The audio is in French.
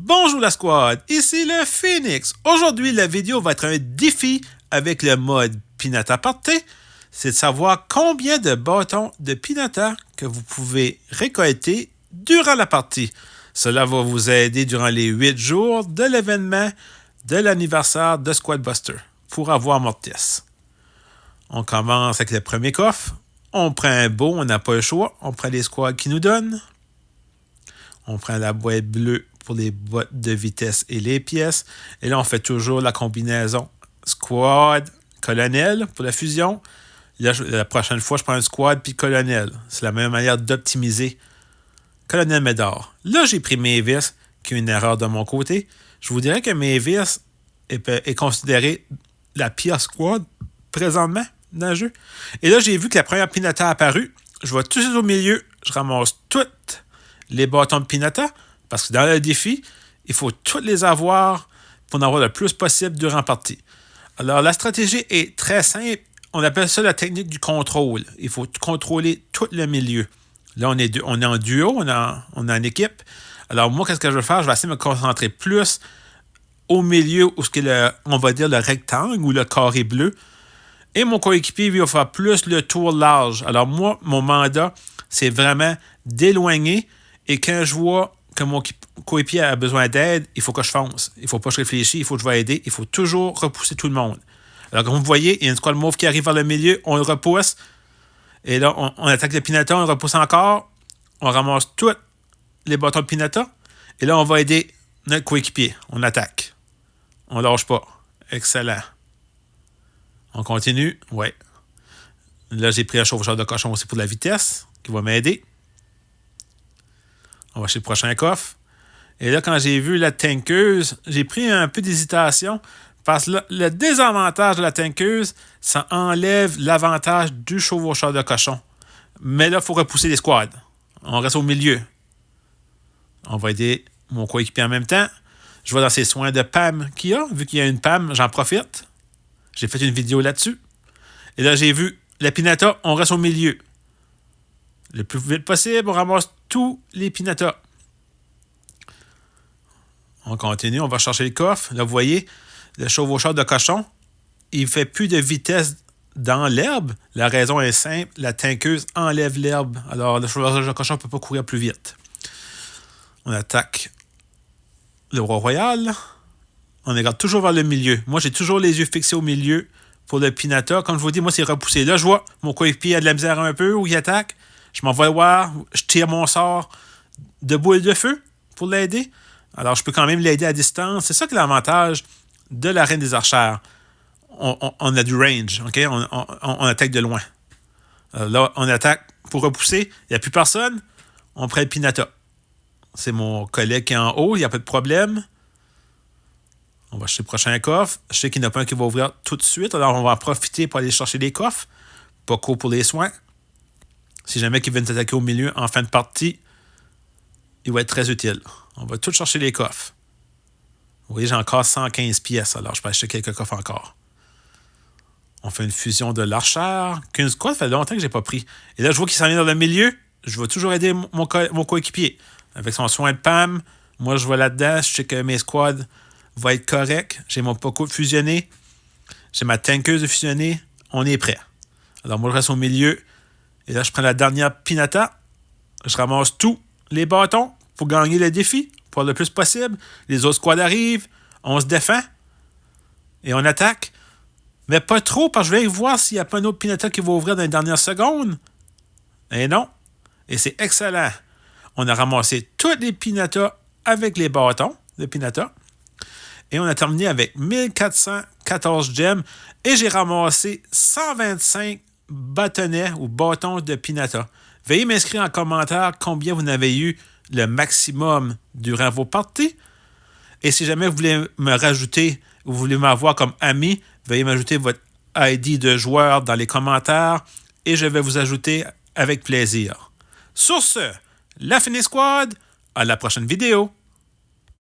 Bonjour la squad, ici le Phoenix. Aujourd'hui, la vidéo va être un défi avec le mode Pinata Party. C'est de savoir combien de bâtons de Pinata que vous pouvez récolter durant la partie. Cela va vous aider durant les 8 jours de l'événement de l'anniversaire de Squad Buster pour avoir Mortis. On commence avec le premier coffre. On prend un beau, on n'a pas le choix. On prend les squads qui nous donnent. On prend la boîte bleue pour les boîtes de vitesse et les pièces. Et là, on fait toujours la combinaison squad, colonel pour la fusion. Là, la prochaine fois, je prends un squad puis colonel. C'est la meilleure manière d'optimiser colonel Médard. Là, j'ai pris Mavis, qui est une erreur de mon côté. Je vous dirais que Mavis est considérée la pire squad présentement dans le jeu. Et là, j'ai vu que la première Pinata a apparu. Je vais tout de suite au milieu. Je ramasse toutes les bâtons de Pinata. Parce que dans le défi, il faut tous les avoir pour en avoir le plus possible durant la partie. Alors, la stratégie est très simple. On appelle ça la technique du contrôle. Il faut contrôler tout le milieu. Là, on est en duo, on est en équipe. Alors, moi, qu'est-ce que je vais faire? Je vais essayer de me concentrer plus au milieu où on va dire le rectangle ou le carré bleu. Et mon coéquipier, lui, va faire plus le tour large. Alors, moi, mon mandat, c'est vraiment d'éloigner. Et quand je vois que mon coéquipier a besoin d'aide, il faut que je fonce. Il ne faut pas que je réfléchisse, il faut que je vais aider. Il faut toujours repousser tout le monde. Alors, comme vous voyez, il y a une squad mauve qui arrive vers le milieu, on le repousse. Et là, on attaque le Pinata, on le repousse encore. On ramasse tous les bâtons de Pinata. Et là, on va aider notre coéquipier. On attaque. On ne lâche pas. Excellent. On continue. Ouais. Là, j'ai pris un chauffeur de cochon aussi pour la vitesse, qui va m'aider. On va chez le prochain coffre. Et là, quand j'ai vu la tankeuse, j'ai pris un peu d'hésitation parce que le désavantage de la tankeuse, ça enlève l'avantage du chevaucheur de cochon. Mais là, il faut repousser les squads. On reste au milieu. On va aider mon coéquipier en même temps. Je vais dans ses soins de PAM qu'il y a. Vu qu'il y a une PAM, j'en profite. J'ai fait une vidéo là-dessus. Et là, j'ai vu la Pinata, on reste au milieu. Le plus vite possible, on ramasse tous les Pinata. On continue, on va chercher le coffre. Là, vous voyez, le chevaucheur de cochon, il ne fait plus de vitesse dans l'herbe. La raison est simple, la tankeuse enlève l'herbe. Alors, le chevaucheur de cochon ne peut pas courir plus vite. On attaque le roi royal. On regarde toujours vers le milieu. Moi, j'ai toujours les yeux fixés au milieu pour le Pinata. Comme je vous dis, moi, c'est repoussé. Là, je vois mon coéquipier a de la misère un peu où il attaque. Je m'en vais voir, je tire mon sort de boule de feu pour l'aider. Alors, je peux quand même l'aider à distance. C'est ça que l'avantage de la Reine des Archères. On a du range, OK? On attaque de loin. Alors là, on attaque pour repousser. Il n'y a plus personne. On prend le Pinata. C'est mon collègue qui est en haut. Il n'y a pas de problème. On va chercher le prochain coffre. Je sais qu'il n'y en a pas un qui va ouvrir tout de suite. Alors, on va en profiter pour aller chercher les coffres. Pas court pour les soins. Si jamais ils viennent s'attaquer au milieu en fin de partie, il va être très utile. On va tout chercher les coffres. Vous voyez, j'ai encore 115 pièces, alors je peux acheter quelques coffres encore. On fait une fusion de l'archère. Qu'une squad, ça fait longtemps que je n'ai pas pris. Et là, je vois qu'il s'en vient dans le milieu. Je vais toujours aider mon coéquipier. Avec son soin de PAM, moi, je vais là-dedans. Je sais que mes squads vont être corrects. J'ai mon Poco fusionné. J'ai ma tankeuse fusionnée. On est prêt. Alors, moi, je reste au milieu. Et là, je prends la dernière Pinata. Je ramasse tous les bâtons pour gagner le défi, pour le plus possible. Les autres squads arrivent. On se défend. Et on attaque. Mais pas trop, parce que je vais voir s'il n'y a pas un autre Pinata qui va ouvrir dans les dernières secondes. Et non. Et c'est excellent. On a ramassé tous les Pinata avec les bâtons de Pinata. Et on a terminé avec 1414 gemmes. Et j'ai ramassé 125 bâtonnets ou bâtons de Pinata. Veuillez m'inscrire en commentaire combien vous en avez eu le maximum durant vos parties. Et si jamais vous voulez me rajouter ou vous voulez m'avoir comme ami, veuillez m'ajouter votre ID de joueur dans les commentaires et je vais vous ajouter avec plaisir. Sur ce, la Phoenix Squad, à la prochaine vidéo.